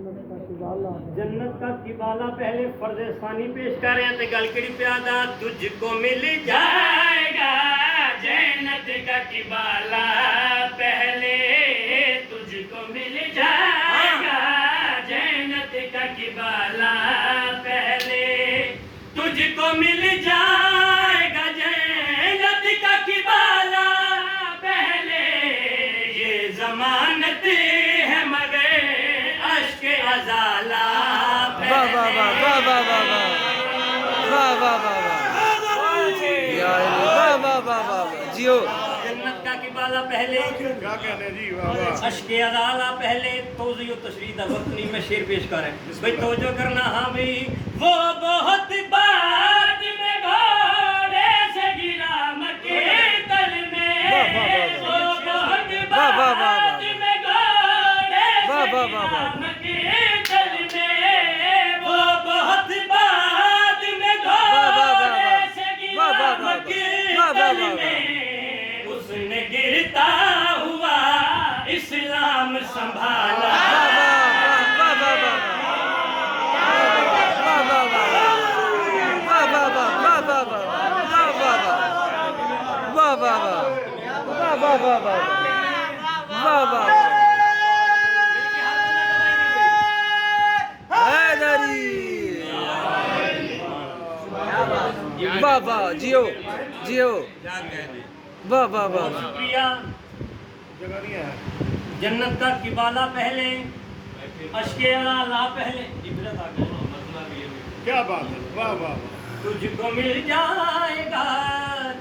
جنت کا قبالہ پہلے فرض ثانی پیش کر رہے ہیں تے گل کیڑی پیادا تجھ کو مل جائے گا جنت کا قبالہ پہلے تجھ کو مل جائے گا جنت کا قبالہ پہلے تجھ کو مل جائے گا جنت کا قبالہ پہلے یہ ضمانت ہے مگر اشک ازالہ واہ واہ واہ واہ واہ واہ واہ واہ واہ یا واہ واہ واہ واہ جیو جنت کا قبالہ پہلے کیا کہنے جی واہ واہ اشک ازالہ پہلے توضیح و تشریح دا وقت نہیں میں شعر پیش کر رہا ہوں بھئی توجہ کرنا ہاں بھئی وہ بہت بعد میں گھوڑے سے گرا مکے تل میں وہ بہت بعد میں گھوڑے سے گرا مکے تل میں وہ بہت بعد میں گھوڑے سے گرا مکے تل میں اس نے گرتا ہوا اسلام سنبھالا واہ واہ جیو جیو واہ واہ واہ شکریہ جگہ نہیں ہے جنت کا قبالہ پہلے اشک ازالہ پہلے عبرت آ گئی کیا بات ہے واہ واہ تجھ کو مل جائے گا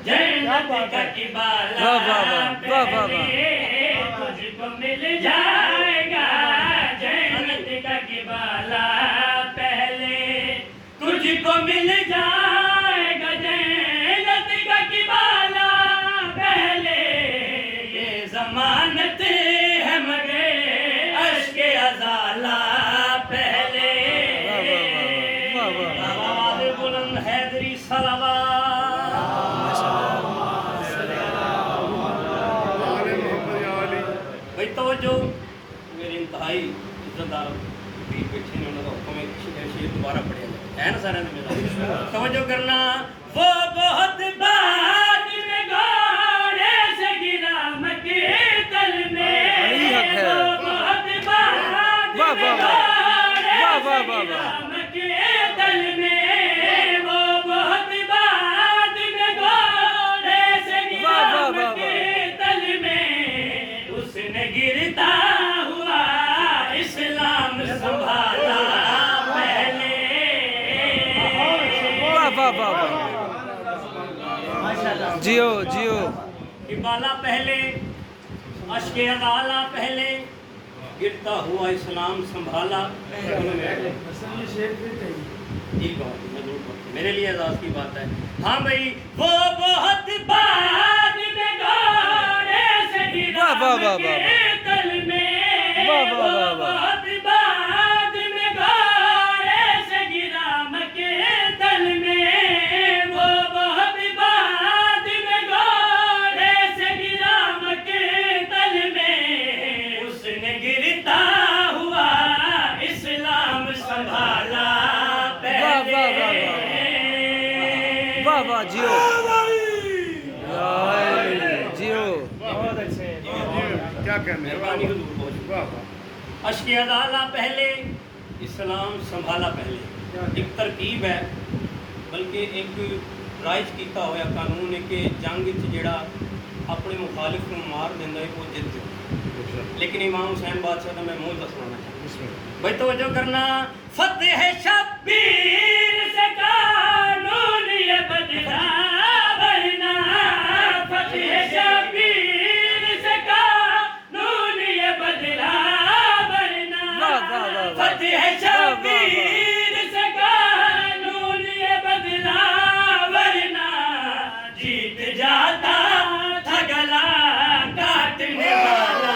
جنت کا قبالہ واہ واہ واہ واہ پہلے تجھ کو مل جائے گا جنت کا قبالہ پہلے تجھ کو مل جائے گا جنت کا قبالہ پہلے یہ ضمانت ہے مگر اشک ازالہ پہلے آواز بلند حیدری صلوات آل محمد یا علی بھئی توجہ میرے انتہائی عزت دار پیر بیٹھے نے انہوں کا حکم ہے شیر دوبارہ پڑھے ہے نا سارے نے توجہ کرنا وہ بہت بعد میں گھوڑے سے گرا مکے تل میں وہ بہت بعد میں گھوڑے سے گرا مکے تل میں وہ بہت بعد میں گھوڑے سے گرا مکے تل میں اس نے گرتا ہوا اسلام سنبھالا پہلے جیو جیو قبالہ پہلے اشک ازالہ پہلے گرتا ہوا اسلام سنبھالا ایک بات میں ضرور پڑھتا ہوں میرے لیے اعزاز کی بات ہے ہاں بھئی وہ بہت بعد میں گھوڑے سے گرا مکے تل میں وہ بہت بعد میں گھوڑے سے گرا مکے تل میں وہ بہت بعد میں گھوڑے سے گرا مکے تل میں اس نے گرتا ہوا اسلام سنبھالا پہلے واہ واہ جیو جیو بہت اچھے کیا کہنے واہ مہربانی حضور بہت واہ واہ اشک ازالہ پہلے اسلام سنبھالا پہلے ایک ترکیب ہے بلکہ ایک رائج کیتا ہوا قانون ہے کہ جنگ جڑا اپنے مخالف کو مار دینا ہے وہ جیت جائے لیکن امام حسین بادشاہ کا میں موج دسنا چاہتا بھائی توجہ کرنا فتح شبیر سے قانون یہ بدلا ورنہ فتح شبیر سے قانون یہ بدلا ورنہ فتح شبیر سے قانون یہ بدلا ورنہ جیت جاتا تھا گلا کاٹنے والا